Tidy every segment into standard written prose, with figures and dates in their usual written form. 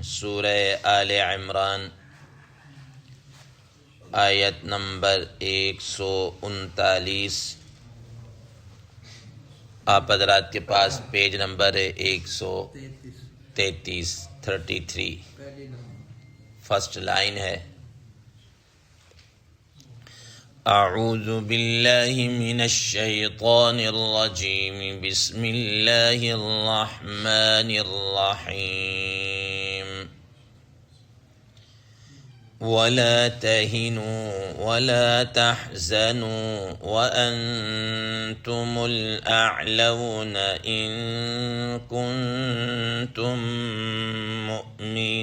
سورہ آل عمران آیت نمبر 139. آپ حضرات کے پاس پیج نمبر ہے 133 فرسٹ لائن ہے. اعوذ باللہ من الشیطان الرجیم بسم اللہ الرحمن الرحیم. ولا تهنوا ولا تحزنوا وأنتم الأعلون إن كنتم مؤمنين.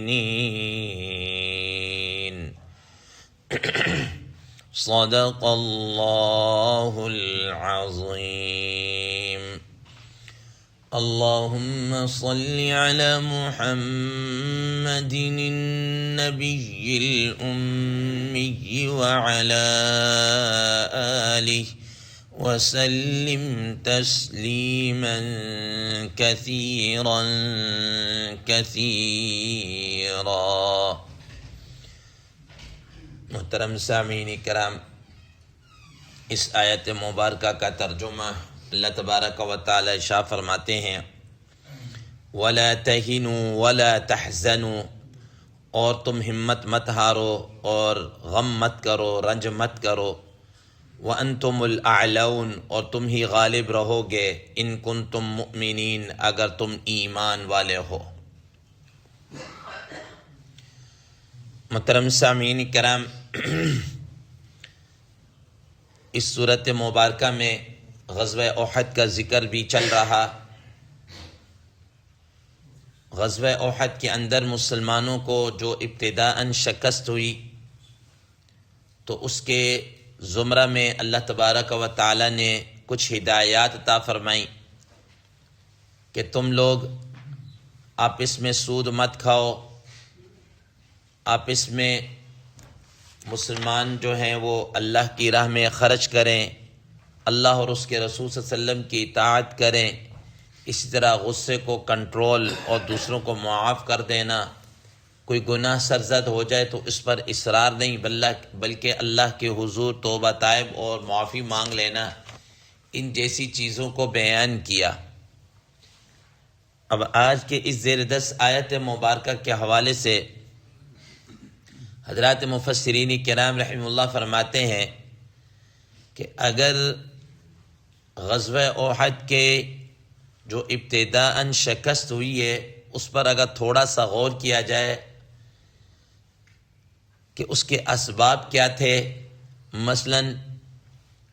صدق الله العظيم. اللهم صل على محمد النبي الأمي وعلى آله وسلم تسليما كثيرا كثيرا. محترم سامعین کرام، اس آیت مبارکہ کا ترجمہ اللہ تبارک و تعالی ارشاد فرماتے ہیں وَلَا تَهِنُوا وَلَا تَحْزَنُوا، اور تم ہمت مت ہارو اور غم مت کرو، رنج مت کرو. وَأَنْتُمُ الْأَعْلَوْنَ، اور تم ہی غالب رہو گے. إِن كُنْتُم مُؤْمِنِينَ، اگر تم ایمان والے ہو. محترم سامعین کرام، اس صورت مبارکہ میں غزوہ احد کا ذکر بھی چل رہا. غزوہ احد کے اندر مسلمانوں کو جو ابتداءً شکست ہوئی تو اس کے زمرہ میں اللہ تبارک و تعالی نے کچھ ہدایات عطا فرمائیں کہ تم لوگ آپس میں سود مت کھاؤ، آپس میں مسلمان جو ہیں وہ اللہ کی راہ میں خرچ کریں، اللہ اور اس کے رسول صلی اللہ علیہ وسلم کی اطاعت کریں. اسی طرح غصے کو کنٹرول اور دوسروں کو معاف کر دینا. کوئی گناہ سرزد ہو جائے تو اس پر اصرار نہیں بلکہ اللہ کے حضور توبہ طائب اور معافی مانگ لینا. ان جیسی چیزوں کو بیان کیا. اب آج کے اس زیر دست آیت مبارکہ کے حوالے سے حضرات مفسرین کرام رحمہ اللہ فرماتے ہیں کہ اگر غزوہ احد کے جو ابتداءً شکست ہوئی ہے اس پر اگر تھوڑا سا غور کیا جائے کہ اس کے اسباب کیا تھے. مثلاً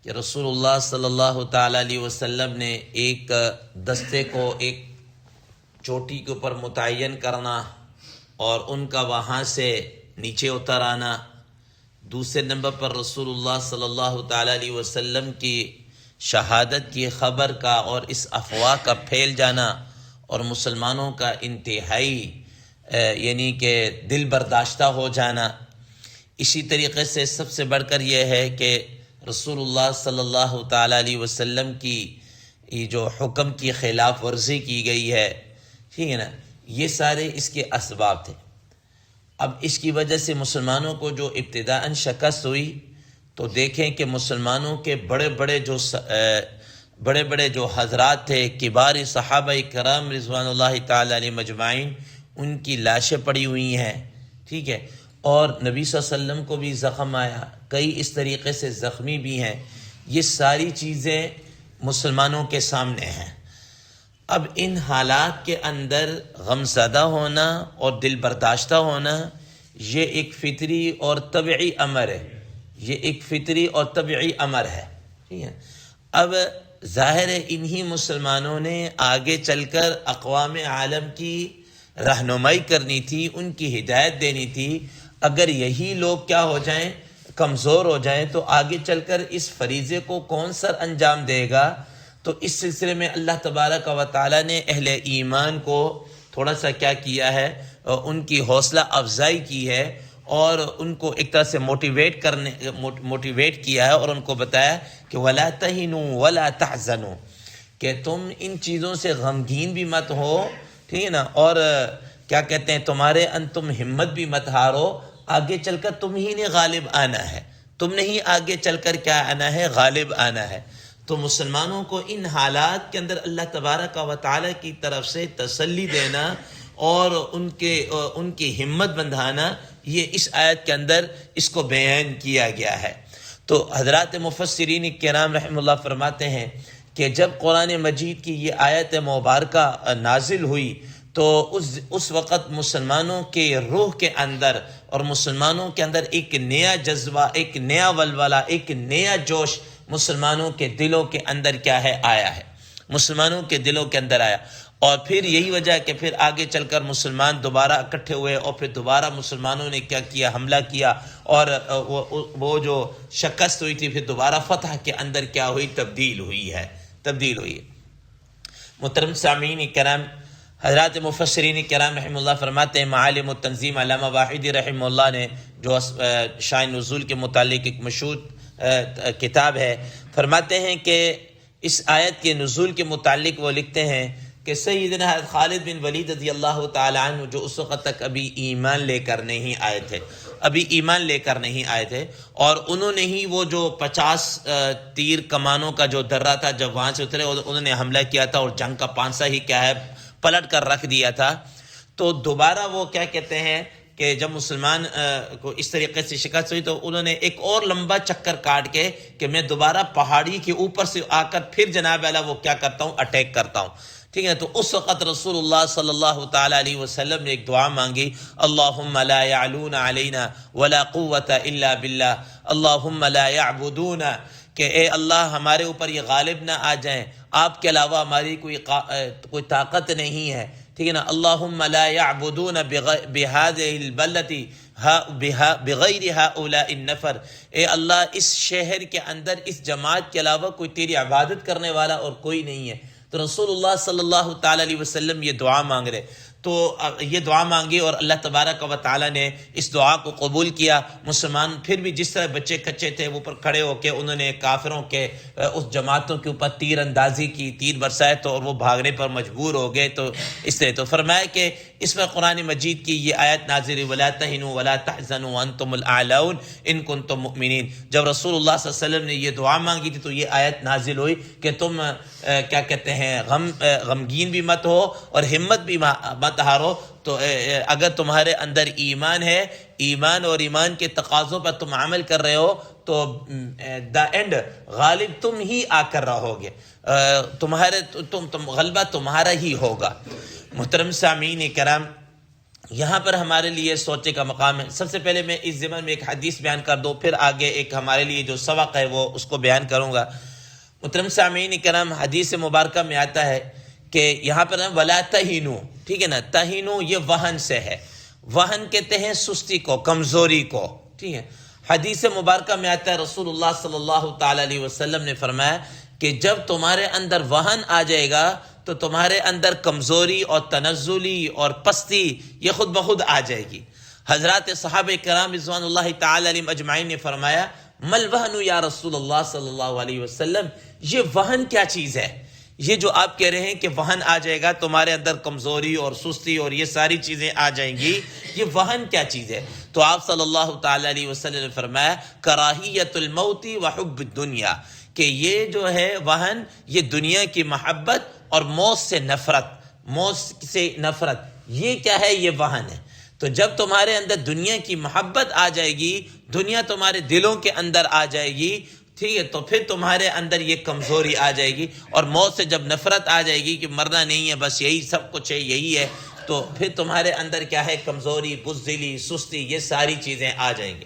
کہ رسول اللہ صلی اللہ تعالیٰ علیہ وسلم نے ایک دستے کو ایک چوٹی کے اوپر متعین کرنا اور ان کا وہاں سے نیچے اتر آنا. دوسرے نمبر پر رسول اللہ صلی اللہ تعالیٰ علیہ وسلم کی شہادت کی خبر کا اور اس افواہ کا پھیل جانا اور مسلمانوں کا انتہائی یعنی کہ دل برداشتہ ہو جانا. اسی طریقے سے سب سے بڑھ کر یہ ہے کہ رسول اللہ صلی اللہ تعالیٰ علیہ وسلم کی یہ جو حکم کی خلاف ورزی کی گئی ہے، ٹھیک ہے نا، یہ سارے اس کے اسباب تھے. اب اس کی وجہ سے مسلمانوں کو جو ابتداءً شکست ہوئی تو دیکھیں کہ مسلمانوں کے بڑے بڑے جو حضرات تھے، کبار صحابہ کرام رضوان اللہ تعالی علیہ مجمعین، ان کی لاشیں پڑی ہوئی ہیں، ٹھیک ہے، اور نبی صلی اللہ علیہ وسلم کو بھی زخم آیا، کئی اس طریقے سے زخمی بھی ہیں. یہ ساری چیزیں مسلمانوں کے سامنے ہیں. اب ان حالات کے اندر غم زدہ ہونا اور دل برداشتہ ہونا یہ ایک فطری اور طبعی امر ہے. ٹھیک ہے. اب ظاہر ہے انہی مسلمانوں نے آگے چل کر اقوام عالم کی رہنمائی کرنی تھی، ان کی ہدایت دینی تھی. اگر یہی لوگ کیا ہو جائیں، کمزور ہو جائیں، تو آگے چل کر اس فریضے کو کون سر انجام دے گا؟ تو اس سلسلے میں اللہ تبارک و تعالیٰ نے اہل ایمان کو تھوڑا سا کیا کیا ہے، ان کی حوصلہ افزائی کی ہے اور ان کو ایک طرح سے موٹیویٹ کیا ہے اور ان کو بتایا کہ وَلَا تَهِنُوا وَلَا تَحْزَنُوا، کہ تم ان چیزوں سے غمگین بھی مت ہو، ٹھیک ہے نا، اور کیا کہتے ہیں تمہارے تم ہمت بھی مت ہارو، آگے چل کر تم ہی نے غالب آنا ہے، تم نے ہی آگے چل کر کیا آنا ہے، غالب آنا ہے۔ تو مسلمانوں کو ان حالات کے اندر اللہ تبارک و تعالیٰ کی طرف سے تسلی دینا اور ان کی ہمت بندھانا، یہ اس آیت کے اندر اس کو بیان کیا گیا ہے۔ تو حضرات مفسرین کرام رحم اللہ فرماتے ہیں کہ جب قرآن مجید کی یہ آیت مبارکہ نازل ہوئی تو اس وقت مسلمانوں کے روح کے اندر اور مسلمانوں کے اندر ایک نیا جذبہ، ایک نیا ولولہ، ایک نیا جوش مسلمانوں کے دلوں کے اندر کیا ہے، آیا ہے، مسلمانوں کے دلوں کے اندر آیا۔ اور پھر یہی وجہ ہے کہ پھر آگے چل کر مسلمان دوبارہ اکٹھے ہوئے اور پھر دوبارہ مسلمانوں نے کیا کیا، حملہ کیا، اور وہ جو شکست ہوئی تھی پھر دوبارہ فتح کے اندر کیا ہوئی، تبدیل ہوئی ہے۔ محترم سامعین کرام، حضرات مفسرین کرام رحم اللہ فرماتے ہیں، معالم التنظیم علامہ واحدی رحم اللہ نے جو شان نزول کے متعلق ایک مشہور کتاب ہے، فرماتے ہیں کہ اس آیت کے نزول کے متعلق وہ لکھتے ہیں کہ سیدنا خالد بن ولید رضی اللہ تعالیٰ عنہ جو اس وقت تک ابھی ایمان لے کر نہیں آئے تھے، اور انہوں نے ہی وہ جو 50 تیر کمانوں کا جو درہ تھا، جب وہاں سے اترے انہوں نے حملہ کیا تھا اور جنگ کا پانسا ہی کیا ہے، پلٹ کر رکھ دیا تھا۔ تو دوبارہ وہ کیا کہتے ہیں کہ جب مسلمان کو اس طریقے سے شکست ہوئی تو انہوں نے ایک اور لمبا چکر کاٹ کے کہ میں دوبارہ پہاڑی کے اوپر سے آ کر پھر جناب اعلیٰ وہ کیا کرتا ہوں، اٹیک کرتا ہوں، ٹھیک ہے۔ تو اس وقت رسول اللہ صلی اللہ تعالیٰ علیہ وسلم نے ایک دعا مانگی، اللہم لا یعلون علینا ولا قوت الا باللہ، اللہم لا یعبدون، کہ اے اللہ ہمارے اوپر یہ غالب نہ آ جائیں، آپ کے علاوہ ہماری کوئی طاقت نہیں ہے، ٹھیک ہے نا۔ اللہم لا یعبدون بہذہ البلدۃ بغیر ہؤلاء النفر، اے اللہ اس شہر کے اندر اس جماعت کے علاوہ کوئی تیری عبادت کرنے والا اور کوئی نہیں ہے۔ تو رسول اللہ صلی اللہ تعالیٰ علیہ وسلم یہ دعا مانگ رہے، تو یہ دعا مانگی اور اللہ تبارک و تعالیٰ نے اس دعا کو قبول کیا۔ مسلمان پھر بھی جس طرح بچے کچے تھے وہ پر کھڑے ہو کے انہوں نے کافروں کے اس جماعتوں کے اوپر تیر اندازی کی، تیر برسائے، تو اور وہ بھاگنے پر مجبور ہو گئے۔ تو اس طرح تو فرمایا کہ اس میں قرآن مجید کی یہ آیت نازل ہوئی، وَلَا تَهِنُوا وَلَا تَحْزَنُوا وَأَنْتُمُ الْأَعْلَوْنَ إِن كُنتُم مُؤْمِنِينَ۔ جب رسول اللہ صلی اللہ علیہ وسلم نے یہ دعا مانگی تھی تو یہ آیت نازل ہوئی کہ تم کیا کہتے ہیں، غمگین بھی مت ہو اور ہمت بھی مت ہارو۔ تو اگر تمہارے اندر ایمان ہے، ایمان اور ایمان کے تقاضوں پر تم عمل کر رہے ہو تو دا اینڈ غالب تم ہی آ کر رہو گے، تم غلبہ تمہارا ہی ہوگا۔ محترم سامعین کرام، یہاں پر ہمارے لیے سوچے کا مقام ہے۔ سب سے پہلے میں اس ضمن میں ایک حدیث بیان کر دوں، پھر آگے ایک ہمارے لیے جو سبق ہے وہ اس کو بیان کروں گا۔ محترم سامعین کرام، حدیث مبارکہ میں آتا ہے کہ یہاں پر ولا تہینو، ٹھیک ہے نا، تہینو یہ وہن سے ہے، وہن کہتے ہیں سستی کو، کمزوری کو، ٹھیک ہے۔ حدیث مبارکہ میں آتا ہے رسول اللہ صلی اللہ تعالیٰ علیہ وسلم نے فرمایا کہ جب تمہارے اندر وہن آ جائے گا تو تمہارے اندر کمزوری اور تنزلی اور پستی یہ خود بخود آ جائے گی۔ حضرات صحابہ کرام رضوان اللہ تعالیٰ علیہم اجمعین نے فرمایا، مل وہن یا رسول اللہ صلی اللہ علیہ وسلم، یہ وہن کیا چیز ہے؟ یہ جو آپ کہہ رہے ہیں کہ وہن آ جائے گا، تمہارے اندر کمزوری اور سستی اور یہ ساری چیزیں آ جائیں گی، یہ وہن کیا چیز ہے؟ تو آپ صلی اللہ تعالیٰ علیہ وسلم نے فرمایا، کراہیت الموت وحب الدنیا، کہ یہ جو ہے وہن، یہ دنیا کی محبت اور موت سے نفرت، یہ کیا ہے؟ یہ وہن ہے۔ تو جب تمہارے اندر دنیا کی محبت آ جائے گی، دنیا تمہارے دلوں کے اندر آ جائے گی، ٹھیک ہے، تو پھر تمہارے اندر یہ کمزوری آ جائے گی، اور موت سے جب نفرت آ جائے گی کہ مرنا نہیں ہے، بس یہی سب کچھ ہے، یہی ہے، تو پھر تمہارے اندر کیا ہے؟ کمزوری، بزدلی، سستی، یہ ساری چیزیں آ جائیں گی۔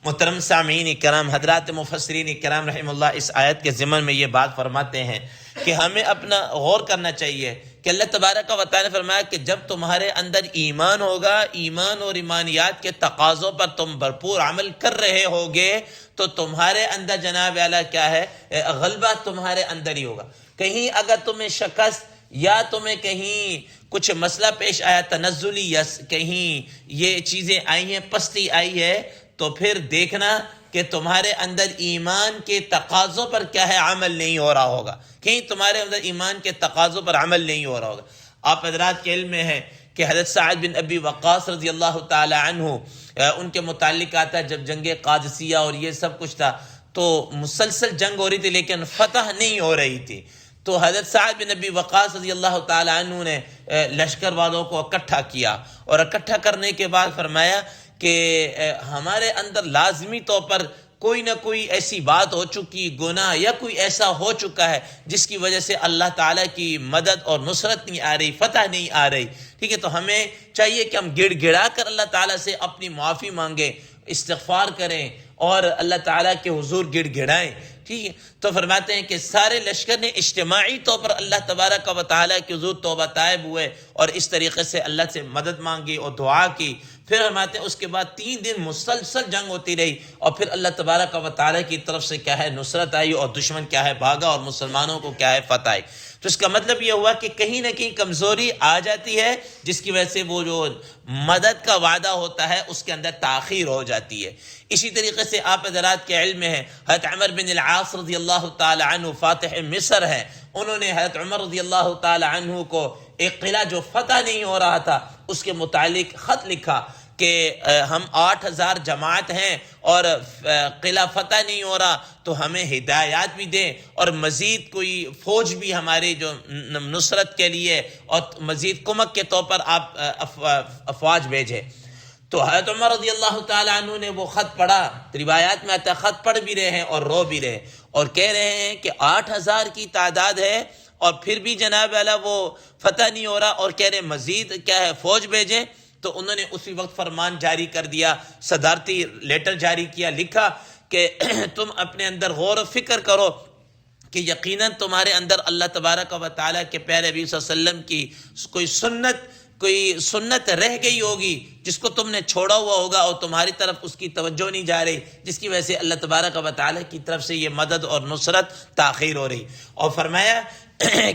محترم سامعین کرام، حضرات مفسرین کرام رحم اللہ اس آیت کے ضمن میں یہ بات فرماتے ہیں کہ ہمیں اپنا غور کرنا چاہیے کہ اللہ تبارک و تعالیٰ نے فرمایا کہ جب تمہارے اندر ایمان ہوگا، ایمان اور ایمانیات کے تقاضوں پر تم بھرپور عمل کر رہے ہوگے تو تمہارے اندر جناب اعلیٰ کیا ہے؟ غلبہ تمہارے اندر ہی ہوگا۔ کہیں اگر تمہیں شکست یا تمہیں کہیں کچھ مسئلہ پیش آیا، تنزلی، یا کہیں یہ چیزیں آئی ہیں، پستی آئی ہے، تو پھر دیکھنا کہ تمہارے اندر ایمان کے تقاضوں پر کیا ہے؟ عمل نہیں ہو رہا ہوگا، کہیں تمہارے اندر ایمان کے تقاضوں پر عمل نہیں ہو رہا ہوگا۔ آپ حضرات کے علم میں ہے کہ حضرت سعد بن ابی وقاص رضی اللہ تعالی عنہ ان کے متعلق آتا ہے جب جنگ قادسیہ اور یہ سب کچھ تھا تو مسلسل جنگ ہو رہی تھی لیکن فتح نہیں ہو رہی تھی، تو حضرت سعد بن ابی وقاص رضی اللہ تعالی عنہ نے لشکر والوں کو اکٹھا کیا، اور اکٹھا کرنے کے بعد فرمایا کہ ہمارے اندر لازمی طور پر کوئی نہ کوئی ایسی بات ہو چکی، گناہ یا کوئی ایسا ہو چکا ہے جس کی وجہ سے اللہ تعالیٰ کی مدد اور نصرت نہیں آ رہی، فتح نہیں آ رہی، ٹھیک ہے؟ تو ہمیں چاہیے کہ ہم گڑ گڑا کر اللہ تعالیٰ سے اپنی معافی مانگیں، استغفار کریں اور اللہ تعالیٰ کے حضور گڑ گڑائیں، ٹھیک ہے؟ تو فرماتے ہیں کہ سارے لشکر نے اجتماعی طور پر اللہ تبارک و تعالیٰ کے حضور توبہ طائب ہوئے اور اس طریقے سے اللہ سے مدد مانگی اور دعا کی۔ پھر فرماتے ہیں اس کے بعد 3 دن مسلسل جنگ ہوتی رہی، اور پھر اللہ تبارک و تعالیٰ کی طرف سے کیا ہے نصرت آئی، اور دشمن کیا ہے بھاگا، اور مسلمانوں کو کیا ہے فتح آئی۔ تو اس کا مطلب یہ ہوا کہ کہیں نہ کہیں کمزوری آ جاتی ہے جس کی وجہ سے وہ جو مدد کا وعدہ ہوتا ہے اس کے اندر تاخیر ہو جاتی ہے۔ اسی طریقے سے آپ حضرات کے علم میں ہے حضرت عمر بن العاص رضی اللہ تعالی عنہ فاتح مصر ہے، انہوں نے حضرت عمر رضی اللہ تعالی عنہ کو ایک قلعہ جو فتح نہیں ہو رہا تھا اس کے متعلق خط لکھا کہ ہم 8000 جماعت ہیں اور قلعہ فتح نہیں ہو رہا، تو ہمیں ہدایات بھی دیں اور مزید کوئی فوج بھی ہماری جو نصرت کے لیے اور مزید کمک کے طور پر آپ افواج بھیجیں۔ تو حضرت عمر رضی اللہ تعالیٰ عنہ نے وہ خط پڑھا، روایات میں آتا ہے خط پڑھ بھی رہے ہیں اور رو بھی رہے، اور کہہ رہے ہیں کہ 8000 کی تعداد ہے اور پھر بھی جناب والا وہ فتح نہیں ہو رہا، اور کہہ رہے مزید کیا ہے فوج بھیجیں۔ تو انہوں نے اسی وقت فرمان جاری کر دیا، صدارتی لیٹر جاری کیا، لکھا کہ تم اپنے اندر غور و فکر کرو کہ یقیناً تمہارے اندر اللہ تبارک و تعالیٰ کے پیارے نبی صلی اللہ علیہ وسلم کی کوئی سنت رہ گئی ہوگی جس کو تم نے چھوڑا ہوا ہوگا، اور تمہاری طرف اس کی توجہ نہیں جا رہی، جس کی وجہ سے اللہ تبارک و تعالیٰ کی طرف سے یہ مدد اور نصرت تاخیر ہو رہی۔ اور فرمایا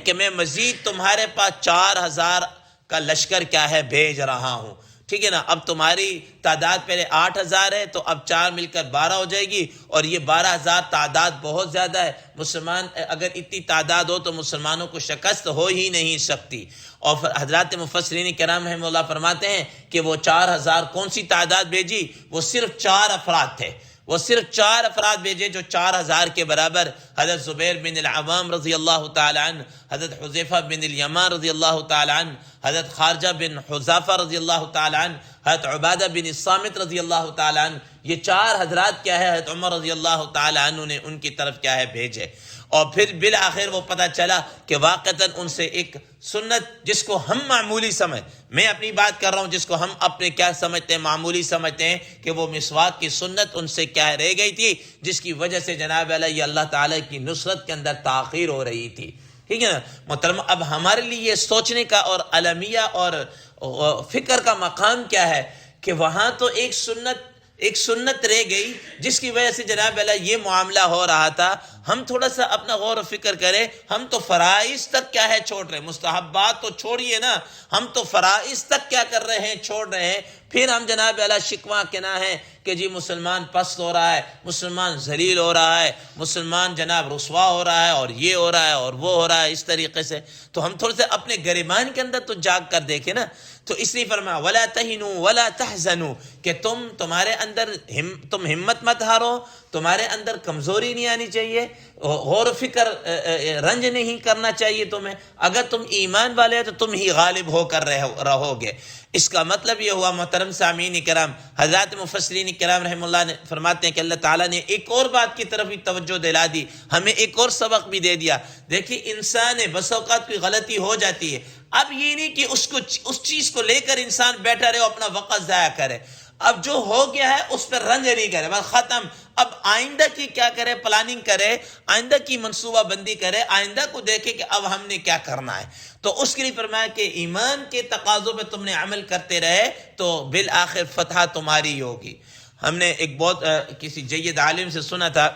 کہ میں مزید تمہارے پاس 4000 کا لشکر کیا ہے بھیج رہا ہوں، ٹھیک ہے نا؟ اب تمہاری تعداد پہلے 8000 ہے تو اب 4 مل کر 12 ہو جائے گی، اور یہ 12000 تعداد بہت زیادہ ہے، مسلمان اگر اتنی تعداد ہو تو مسلمانوں کو شکست ہو ہی نہیں سکتی۔ اور حضرات مفسرین کرام رحمہ اللہ فرماتے ہیں کہ وہ 4000 کون سی تعداد بھیجی؟ وہ صرف 4 افراد تھے، وہ صرف 4 افراد بھیجے جو 4000 کے برابر حضرت زبیر بن العوام رضی اللہ تعالی عنہ، حضرت حذیفہ بن الیمان رضی اللہ تعالی عنہ، حضرت خارجہ بن حذافہ رضی اللہ تعالی عنہ، حضرت عبادہ بن الصامت رضی اللہ تعالی عنہ، یہ 4 حضرات کیا ہے حضرت عمر رضی اللہ تعالی عنہ نے ان کی طرف کیا ہے بھیجے۔ اور پھر بالآخر وہ پتہ چلا کہ واقعتاً ان سے ایک سنت جس کو ہم معمولی میں اپنی بات کر رہا ہوں، جس کو ہم اپنے کیا سمجھتے ہیں معمولی سمجھتے ہیں، کہ وہ مسواک کی سنت ان سے کیا رہ گئی تھی جس کی وجہ سے جناب علیہ اللہ تعالیٰ کی نصرت کے اندر تاخیر ہو رہی تھی، ٹھیک ہے نا محترم؟ اب ہمارے لیے یہ سوچنے کا اور علمیہ اور فکر کا مقام کیا ہے کہ وہاں تو ایک سنت رہ گئی جس کی وجہ سے جناب اللہ یہ معاملہ ہو رہا تھا۔ ہم تھوڑا سا اپنا غور و فکر کریں، ہم تو فرائض تک کیا ہے چھوڑ رہے ہیں، مستحبات تو چھوڑیے نا، ہم تو فرائض تک کیا کر رہے ہیں چھوڑ رہے ہیں۔ پھر ہم جناب اللہ شکوہ کنا ہے کہ جی مسلمان پست ہو رہا ہے، مسلمان ذلیل ہو رہا ہے، مسلمان جناب رسوا ہو رہا ہے، اور یہ ہو رہا ہے اور وہ ہو رہا ہے، اس طریقے سے۔ تو ہم تھوڑے سے اپنے گریبان کے اندر تو جاگ کر دیکھیں نا۔ تو اس لیے فرمایا وَلَا تَهِنُوا وَلَا تَحْزَنُوا، کہ تمہارے اندر تم ہمت مت ہارو، تمہارے اندر کمزوری نہیں آنی چاہیے، غور و فکر رنج نہیں کرنا چاہیے تمہیں۔ اگر تم ایمان والے ہو تو تم ہی غالب ہو کر رہو گے۔ اس کا مطلب یہ ہوا محترم سامعین کرام، حضرات مفسرین کرام رحم اللہ نے فرماتے ہیں کہ اللہ تعالیٰ نے ایک اور بات کی طرف بھی توجہ دلا دی، ہمیں ایک اور سبق بھی دے دیا۔ دیکھیے انسان بس اوقات کوئی غلطی ہو جاتی ہے، اب یہ نہیں کہ اس چیز کو لے کر انسان بیٹھا رہے اور اپنا وقت ضائع کرے، اب جو ہو گیا ہے اس پر رنج نہیں کرے، بس ختم۔ اب آئندہ کی کیا کرے، پلاننگ کرے، آئندہ کی منصوبہ بندی کرے، آئندہ کو دیکھے کہ اب ہم نے کیا کرنا ہے۔ تو اس کے لیے فرمایا کہ ایمان کے تقاضوں پہ تم نے عمل کرتے رہے تو بالآخر فتح تمہاری ہوگی۔ ہم نے ایک بہت کسی جید عالم سے سنا تھا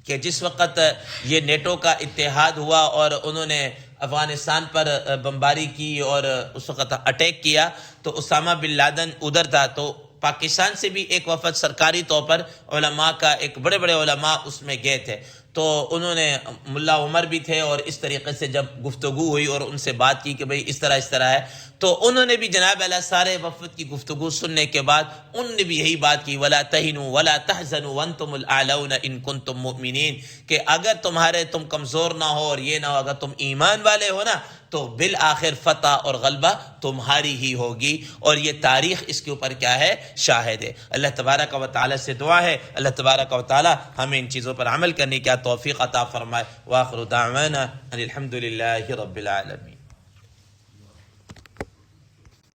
کہ جس وقت یہ نیٹو کا اتحاد ہوا اور انہوں نے افغانستان پر بمباری کی اور اس وقت اٹیک کیا، تو اسامہ بن لادن ادھر تھا، تو پاکستان سے بھی ایک وفد سرکاری طور پر علماء کا، ایک بڑے بڑے علماء اس میں گئے تھے۔ تو انہوں نے ملا عمر بھی تھے، اور اس طریقے سے جب گفتگو ہوئی اور ان سے بات کی کہ بھئی اس طرح ہے، تو انہوں نے بھی جناب علیہ سارے وفد کی گفتگو سننے کے بعد ان نے بھی یہی بات کی، وَلَا تَهِنُوا وَلَا تَحْزَنُوا وَأَنْتُمُ الْأَعْلَوْنَ إِن كُنتُم مُؤْمِنِينَ، کہ اگر تم کمزور نہ ہو اور یہ نہ ہو، اگر تم ایمان والے ہو نا تو بالآخر فتح اور غلبہ تمہاری ہی ہوگی، اور یہ تاریخ اس کے اوپر کیا ہے؟ شاہد ہے۔ اللہ تبارک و تعالی سے دعا ہے اللہ تبارک و تعالی ہمیں ان چیزوں پر عمل کرنے کی توفیق عطا فرمائے۔ وآخر دعوانا ان الحمد للہ رب العالمین۔